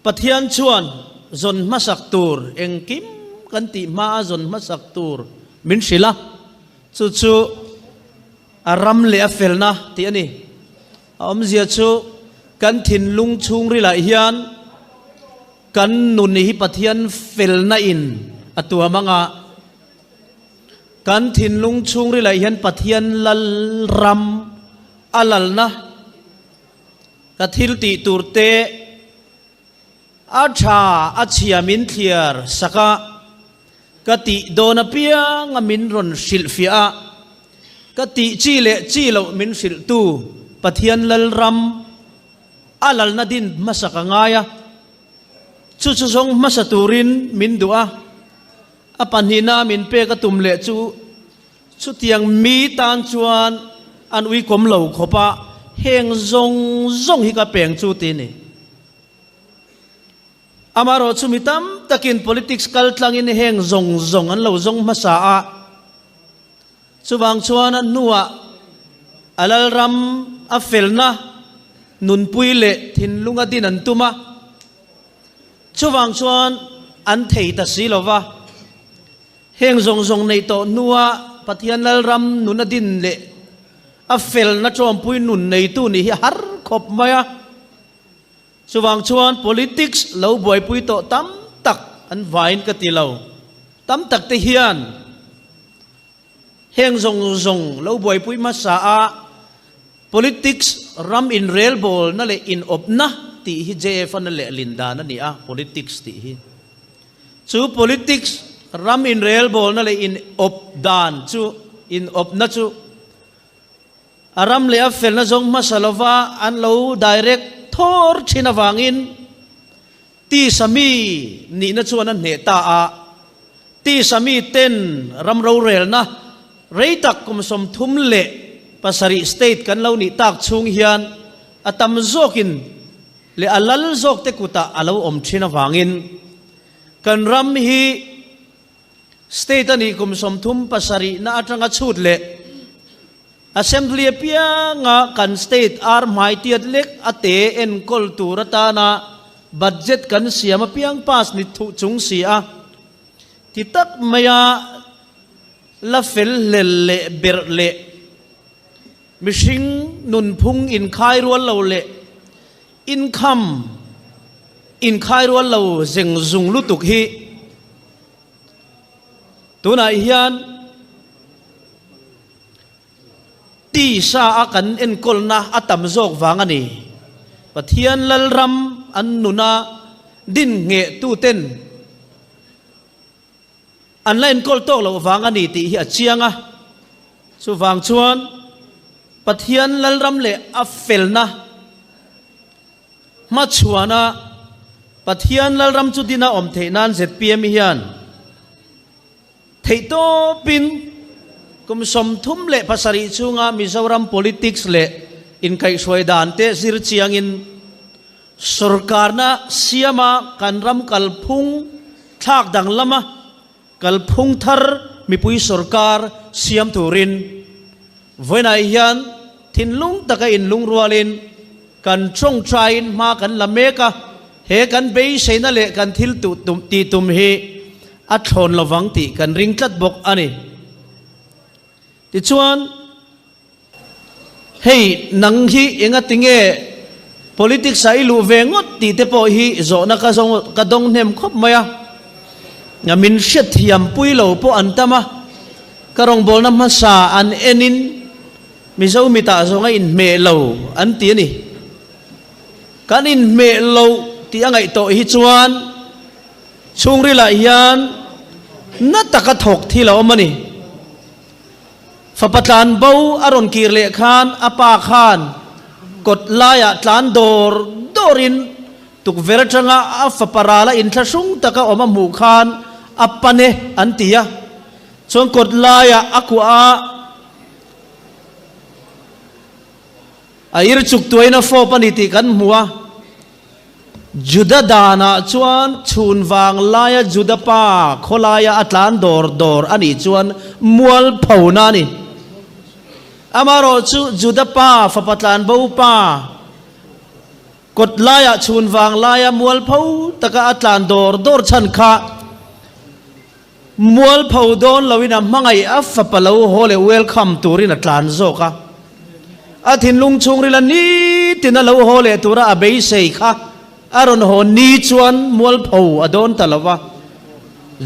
pathian chuan zon masak tur engkim kan ti ma zon masak tur min shila chu chu aram le afelna ti ani om zia chu kan thin lung chung ri la hian kan nun hi pathian felna in atua manga kan thin lung chung ri la hian pathian lal ram alalna ka thil ti turte acha achia min thiar saka kati dona pia ngamin ron silfia kati chile chilo min sil tu pathian lal ram alal na din masaka ngaya chu chu song masaturin min dua apanhina min pe ka tumle chu chu tiang mi tan chuan an ui kom lo khopa heng zong zong hi ka peng chu ti ni amaro chumitam takin politics kal tlangin heng zong zong an lo zong masaa chuwang chuan an nuwa alal ram a felna nun puile thin lunga din an tuma chuwang chuan an thei ta silova heng zong zong nei to nuwa pathian lal ram nun adin le a felna chom pui nun nei tu ni har khop maya chuwang chuan politics lo boy pui to tam tak an vain ka ti lo tam tak te hian heng zong zong lo boy pui ma sa a politics ram in real ball na le in op na ti hi jf na le linda na ni a politics ti hi chu politics ram in real ball na le in op dan chu in op na chu aram le a fel na zong masalova an lo direct thor china wangin ti sami ni na chuan an heta a ti sami ten ram ro rel na reitak kum som thum le pasari state kan lo ni tak chung hian atam zokin le alal zok te kuta alo om china wangin kan ram hi state ani kum som thum pasari na atanga chut le assembly pia nga kan state ar mai tiat lek ate en kol turata na budget kan siama piang pas ni thu chung sia titak maya la fel le ber le mishing nun phung in khai rual lo le income in khai rual lo zeng zung lu tuk hi tuna hian ti sa akan en kolna atam zok wangani pathian lal ram an nuna din nge tu ten an lain kol tok lo wangani ti hi achianga chu wang chuan pathian lal ram le a felna ma chuana pathian lal ram chu dina om theinan zpm hian theito pin kum som thum le pasari chunga mizoram politics le in kai soidan te zir chiangin sarkar na siama kanram kalphung thak dang lama kalphung thar mipui sarkar siam thurin voina hian thinlung taka in lung rualin kan chong train ma kan lameka he kan be seina le kan thil tu tum ti tum hi a thon lawang ti kan ring tlat bok ani ti chuan hei nang hi enga tinge politics sai lu vengot ti te po hi zo na ka dong nem khop maya ngamin shet thiam pui lo po antama karong bol na masa an enin mizo mita zo nga in me lo an ti ni kan in me lo ti angai to hi chuan chungri la hian na taka thok thi lo mani fapatlan bo aron kirle khan apa khan kot laya tlan dorin tuk verchanga afaparala in thasung taka oma mu khan apane antia chong kot laya akua air chuk tuina fo paniti kan muwa juda dana chuan chun wang laya juda pa kholaya atlan dor ani chuan mual phauna ni amaro chu juda pa fapatlan bo pa กดลายชุนวางลายมัวเผาตะกะอัตลานดอร์ชันข้ามัวเผาโดนลาวินามังไออัฟปะเลวโฮเลเวลคัมตูรินอัตลานโซกะอาทินลุงชงริลานีตินาเลวโฮเลตูระอเบยเซค่ะอารอนโฮนีชวนมัวเผาอโดนตะลวะ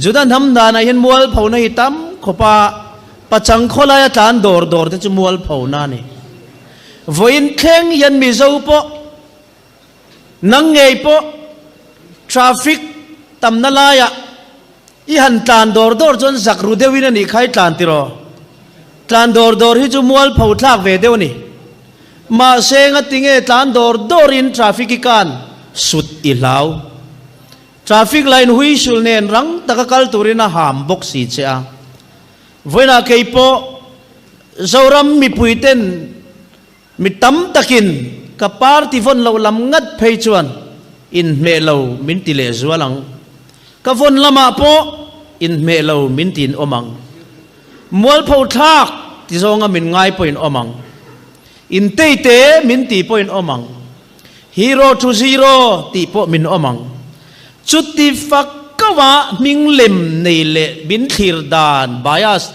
จุดันทำดานาเห็นมัวเผาในตั้มขบปะจังโคลายอัตลานดอร์ที่จะมัวเผานานี่วันเข่งยันมิโซปะนังเงยปะทราฟิกตำนาลายอีหันตานดอร์จนสักรูเดวินันอีกใครตานติรอตานดอร์ฮิจูมัวลเผาทากเวเดวนี่มาเซงติงเอตานดอร์อินทราฟิกกันสุดอีลาวทราฟิกไลน์หุยสุลเนนรังตะกัลตูรินาหามบกสีเจ้าเวลาเกยปะเจ้ารัมมีปุยเต้นมีตั้มตะกินกับปาร์ติฟอนเราลำงัดเพยชวนอินเมลามินติเลสวลังกับฟอนละมาโปอินเมลามินตินอมังมัวเผาทักที่ทรงมินง่ายปอินอมังอินเตเตมินตีปอินอมังฮีโร่ทูซีโร่ตีปมินอมังจุดที่ฟักกว่ามิงเล็มในเละบินขีรดานบายาส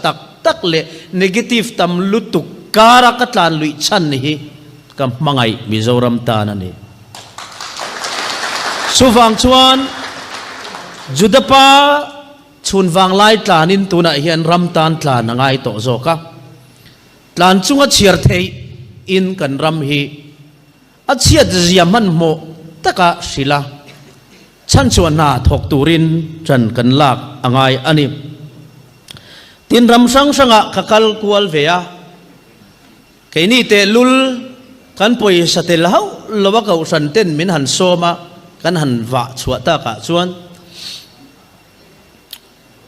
ตักเละเนกาทีฟตำลุตุกการักตานลุยชันนี่กับมังไอมิโซรัมตานันนี่สุฟังชวนจุดป้าชุนฟังไล่ตานินตัวน่ะเห็นรัมตานตานังไอโตโซกะตานจุงอัดเชียร์เทอินกันรัมฮีอัดเชียร์เจียมันโมตะกะศิลาฉันชวนนาถกตูรินจันกันลากอังไออันนี้ตินรัมสังสังะขคัลกวลเวียแค่นี้เตลุลกันป่วยสเตลเฮาลวะเขาสันเต้นมินหันโซมากันหันวะชวตากะชวน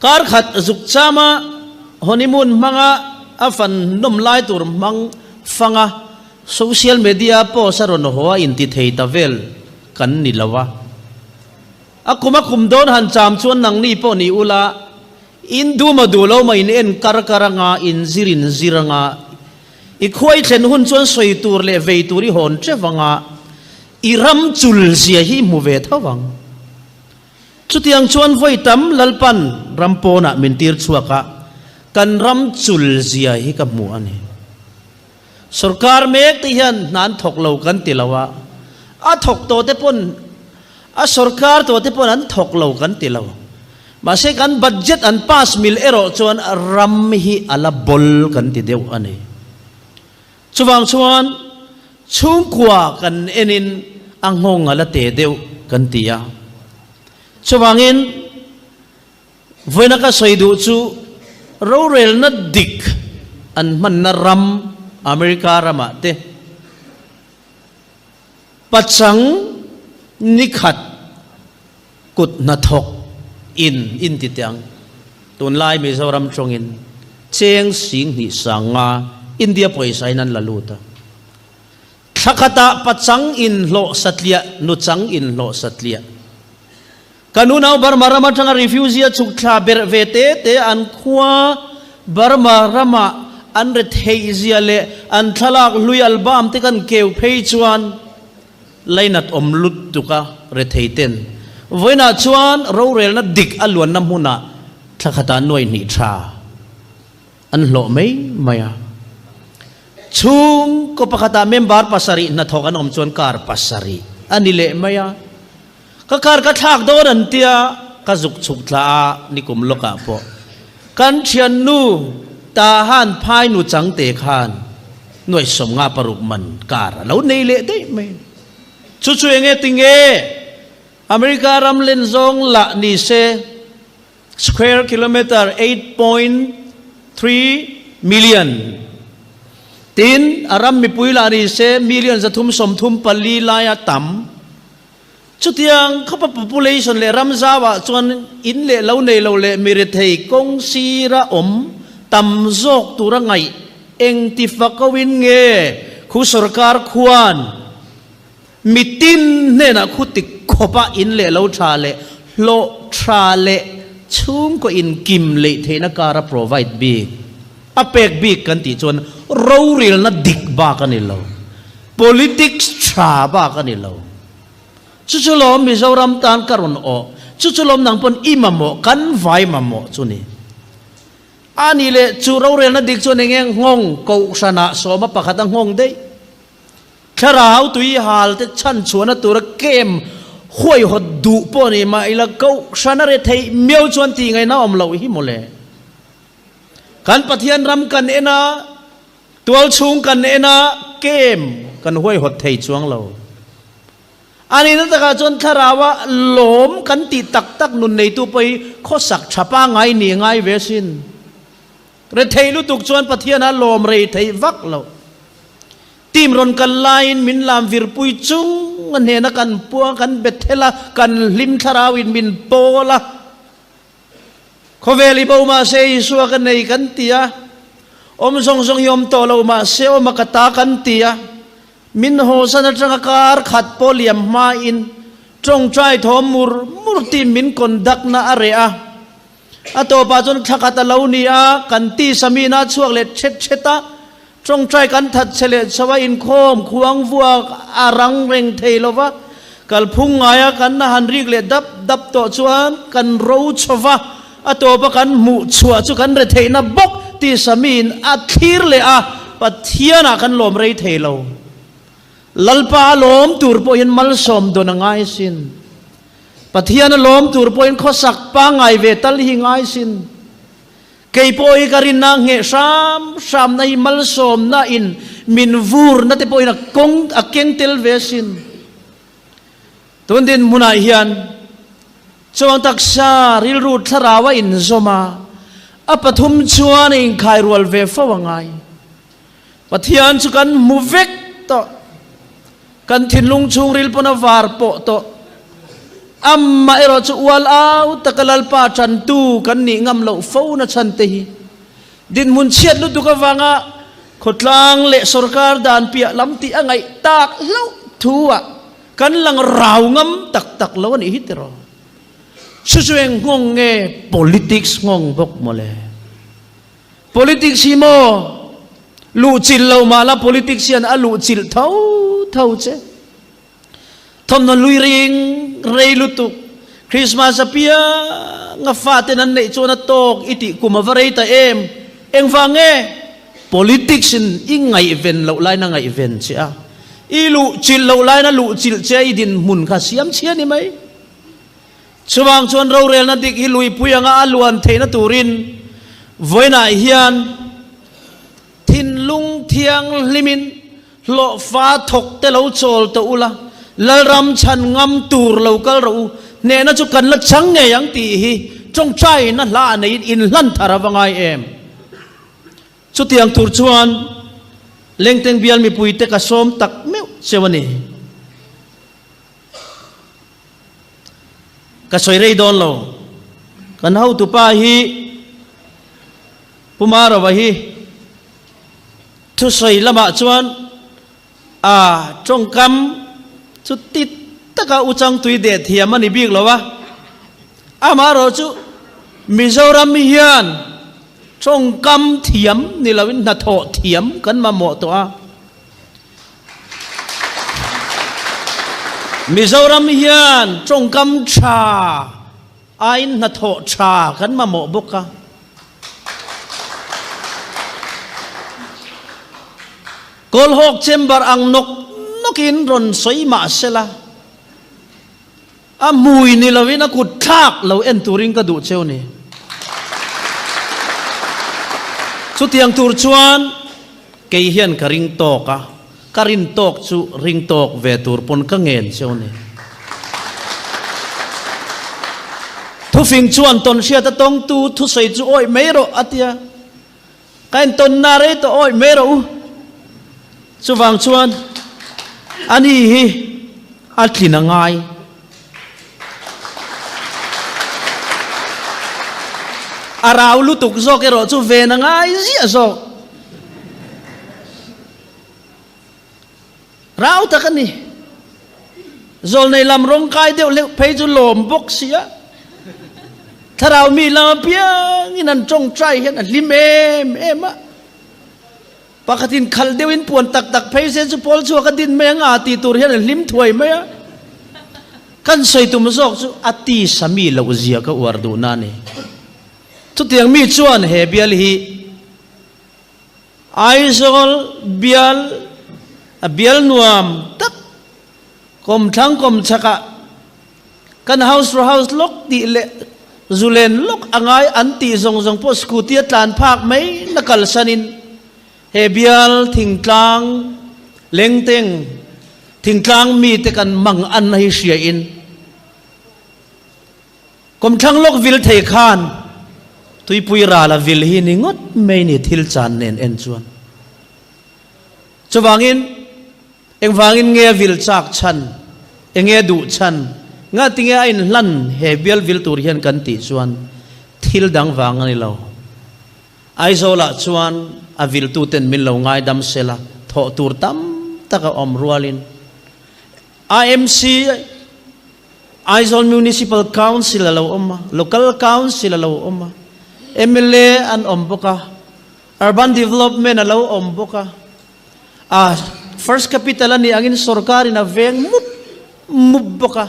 การขัดสุขชามาฮอนิมูนมังอาฟันนมไลตูรมังฟังโซเชียลมีเดียโพสารนหัวอินติเทตาเวลกันนิลวะอากุมาคุมโดนหันจามชวนนังนี่ปอนี่อุลาอินดูมาดูเราไม่เอ็นการงาอินซิรังาอีกคุยเช่นหุ่นชวนสวยตัวเล่เวตุริหอนเจ้าวังอีรัมจุลเสียหิมูเวทวังจุดยังชวนไว้ตั้มลัลปันรัมโปนะมินตีร์ชัวกะกันรัมจุลเสียหิกับมัวนี่สุรการเมกที่เห็นนั้นถกเหล่ากันติลาวะถกตัวเตปนสุรการตัวเตปนนั้นถกเหล่ากันติลาวะมาเสกันบัตเจ็ตอันพาสมิลเอโรชวนรัมฮิอัลบอลกันติเดียวอันนี้ชวางชวนชุ่มขวากันเอ็นินอังหงอะไรเตเดียวกันตียชวางอินเวนักสวยดูจูเราเรลนัดดิกอันมันนรัมอเมริการามาเตปัจจังนิขัดกุดนัทกอินติดยังตุนไลมิโซรัมชงอินเชียงสิงหิสังาอินเดียป่วยใส่นั้นละลูตาทักตะปัจจังอินโลสัตเลียนุจังอินโลสัตเลียกันุนเอาบาร์มารามาจังรีฟิวเซียชุกชาเบรเวเตเตอันขวาบาร์มารามาอันเรทเฮเซียเลอันทลากลุยอัลบัมที่กันเกี่ยวเพย์ชวนไลนัดอมลุดตุกะเรทเฮเตนเวนัดชวนเราเรลนัดดิกอัลวันน้ำมุนาทักตะหน่วยนิทราอันโลไม่ชุงก็ปะคตาเมมบาร์ปัสสารีนัทกันอมชวนการปัสสารีอันนี้เละไม่ก็การกระทากโดนอันเตียก็จุกฉุกลานิคุมโลกาโปกันเชียนนูตาหันพายนูจังเตคานหน่วยสมงาปรุกมันการแล้วในเละได้ไหมชุดๆเงติงเงอเมริการัมเลนซงละนี่เซ square kilometer 8.3 millionตินอารัมมีปุยลานี่เซ million จะทุ่มสมทุ่มปลีลายต่ำจุดยังเขาเป็น population เลยรัมซาวะส่วนอินเล่เราในเราเล่มีเรทให้กงซีระอมต่ำโจกตุระไงเองติฟักวินเงคุสรการควานมิตินเนี่ยนะคุติขบะอินเล่เราชาเล่โลชาเล่ชุ่มก็อินกิมเล่เทนการะ provide บีอเปกบีกันติจวนเราเรียนนัดดิกบ้ากันนี่เรา politics ชาบ้ากันนี่เรา chuchulom Mizoram tan karon o chuchulom nang pon imamo kan vai mamo chuni ani le churau rel na dik chone ngeng ngong ko sana so ma pakhat ang ngong dei tharau tui hal te chan chuana tur kem hoi hot du po ni ma ila ko sana re thei meu chuan ti ngai na om lo hi mole kan pathian ram kan ena tual chung kan ena kem kan hoi hot thei chuang lo ani na taka chon tharawa lom kan ti tak tak nun nei tu pai kho sak thapa ngai ni ngai vesin re thei lu tuk chuan pathian a lom re thei vak lo tim ron kan lain min lam vir pui chung ngan he na kan puang kan bethela kan lim tharawin min pola khoveli bo ma se isua kan nei kan tia om song song yom to lo ma se o makata kan tia min ho sana tranga kar khat poliam ma in trong trai thom mur ti min kon dak na are a ato pa chon thakata lo ni a kan ti samina chuak le cheta trong trai kan that chele chawa in khom khuang vua arang reng theilowa kal phung ngaya kan na han rik le dap to chuan kan ro chowa ato pa kan mu chua chu kan re theina bok ti samin a thir le a pathiana kan lom rei theilo lalpa lom tur po in mal som do na ngai sin pathian lom tur po in khosak pa ngai ve tal hi ngai sin kei po i karin na nge sam na hi mal som na in min vur na te po in kong a keng tel ve sin ton din muna hian chong taksa ril ru tharawa in zoma a pathum chuan in khai rual ve fawangai pathian chu kan muvek to kan thinlung chung ril pona var po to amma ero chu wal au takalal pa chan tu kan ni ngam lo fo na chan te hi din mun chiat lu tu ka wanga khotlang le sarkar dan pia lam ti angai tak lo thuwa kan lang raw ngam tak lo ni hitero susueng ngong nge politics ngong bok mole politics hi mo lu chil lo mala politics yan a lu chil thau che thom non lui ring rei lutuk Christmas apia nga fate nan nei chona tok iti kumavarei ta eng vange politics in ingai event lo lai na ngai event chia i lu chil lo lai na lu chil che i din mun kha siam chia ni mai chuwang chon ro rel na dik hi lui puyanga aluan theina turin voina hian thin lung thiang limin lo fa thok te lo chol to ula lalram chan ngam tur lo kal ro ne na chu kan la chang nge yang ti hi trong trai na la nei in lan thara wangai em chu tiang tur chuan lengteng bial mi pui te ka som tak meu sewani ka soi rei don lo kan hau tu pa hi pumara wa hi thu soi lama chuan trong kam chu tit taka uchang tui de thiam ani bik lo wa ama ro chu Mizoram hian trong kam thiam ni lawin na tho thiam kan ma mo to a Mizoram hian trong kam cha ain na tho cha kan ma mo boka kol hok chamber ang nokin ron soi ma sela a mui ni lawin a kut thak lo en turing ka du cheu ni chu tiang tur chuan kei hian ka ring tok a karin tok chu ring tok ve tur pon ka ngen cheu ni thu fing chuan ton sia ta tong tu thu sei chu oi mero atia kain ton na re to oi mero chu wang chuan ani hi atlina ngai arau lu tuk zo ke ro chu ve na ngai zia zo rau ta kan ni zol nei lam rong kai deu le phei chu lom bok sia tharau mi lam pia nginan chong trai hian lim em a pakatin khal deuin puan tak phei se chu pol chu ka din me nga ti tur hian lim thuai me kan soi tum zok chu ati sami lo zia ka wardu na ni chu tiang mi chuan he bial hi aizol bial nuam tak kom thang kom chaka kan house lock ti le zulen lok angai anti zong po scooty atlan phak mai nakal sanin he bial thingtlang lengteng thingtlang mi te kan mang an hi sia in kom thang lok vil thei khan tui pui ra la vil hi ni ngot mai ni thil chan nen en chuan chawangin eng wangin nge vil chak chan enge du chan nga tinge ain lan he bial vil tur hian kan ti chuan thil dang wang ani lo ai zola chuan a vil tu ten min lo ngai dam sela tho tur tam taka om rualin IMC Aizol Municipal Council alo oma local council alo oma MLA an omboka urban development alo omboka first capital ani angin sorkari na veng mubboka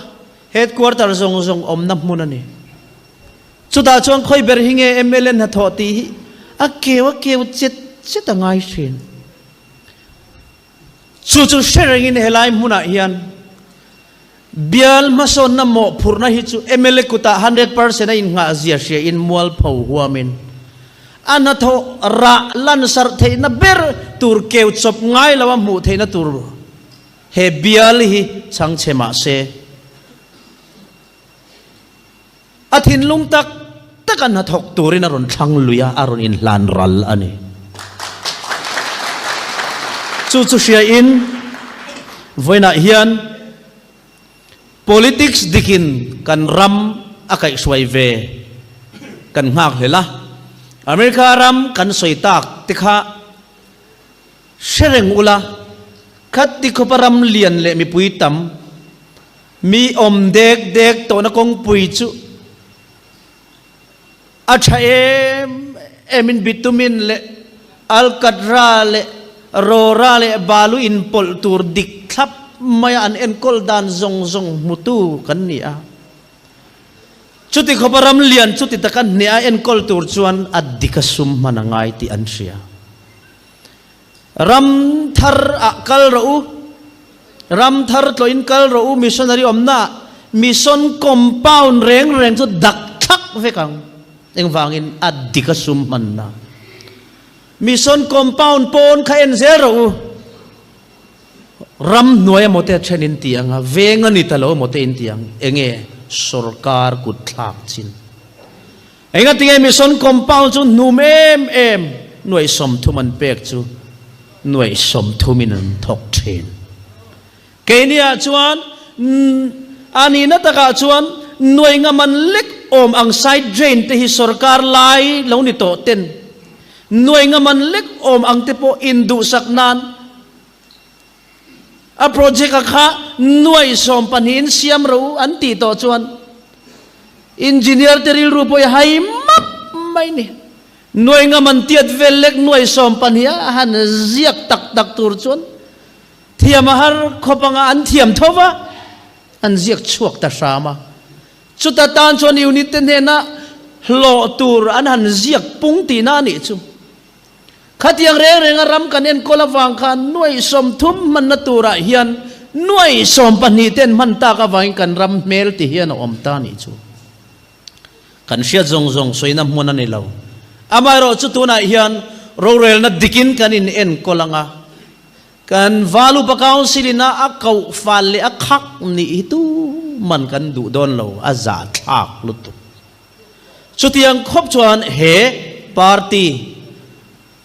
headquarter zong omnap muna ni chuta chuan khoi ber hinge MLA na thoti akewa chet angai sin chu sharing in helai muna hian bial mason na mo phurna hi chu MLA kuta 100% in nga zia sia in mual phau huamin anatho ra lan sar theina ber tur keu chop ngai lawa mu theina tur he bial hi chang chema se athin lung tak takan na thok turin aron thang luya aron in lan ral ani chu sia in voina hian politics dikin kan ram akai suai ve kan ngak lela America ram kan soitak tikha shereng ula khat tikho param lian le mi puitam mi om dek to na kong pui chu acha emin bitumin le alkadra le rora le balu in pol tur dik thap maya an enkol dan zong mutu kan nia chuti khobaram lian chuti takan nia enkol tur chuan adikasum manangai ti ansia ram thar akal ro ram thar tloin kal ro missionary omna mission compound reng chu dak thak vekang engwangin adikasum manna mission compound pon khaen zero ram noya mote chenin tianga venga ni talo mote in tiang enge sarkar kut thak chin enga tinge mission compound chu numem noi som thuman pek chu noi som thumin an thok thin kenia chuan ani na taka chuan noi nga man lek om ang side drain te hi sarkar lai lo ni to ten noi nga man lek om ang te po indu saknan a project akha nuai som panin siam ro anti to chuan engineer teril rupoy hai map mai ni nuai nga man tiat velek nuai som pania han ziak tak tur chuan thiam har khopanga an thiam thova an ziak chuak ta sama chuta tan chuan unit ten na hlo tur an han ziak pung ti na ni chu khatiang reng ram kan en kolawang khan nuai som thum man natura hian nuai som pani ten man ta ka wang kan ram mel ti hian om ta ni chu kan sia zong soina mona ni lo amai ro chu tuna hian ro rel na dikin kan in en kolanga kan valu pa councilina akau falle akhak ni itu man kan du don lo aza thak lutu chutiang khop chuan he party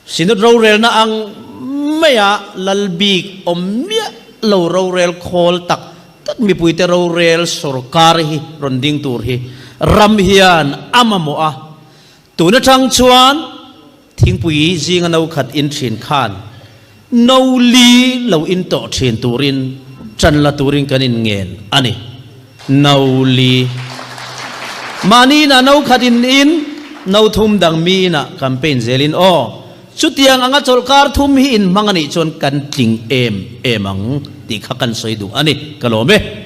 sinut ro rel na ang maya lalbik omya lo ro rel khol tak mi puite ro rel sarkar hi ronding tur hi ram hian amamo a tuna thang chuan thingpui jinga no khat in thin khan no li lo in to thin turin chan la turin kanin ngel ani no li mani na no khat in no thum dang mi na campaign zelin o chutiang anga sarkar thum hi in mangani chon kan tling em ang ti khakan soidu ani kalome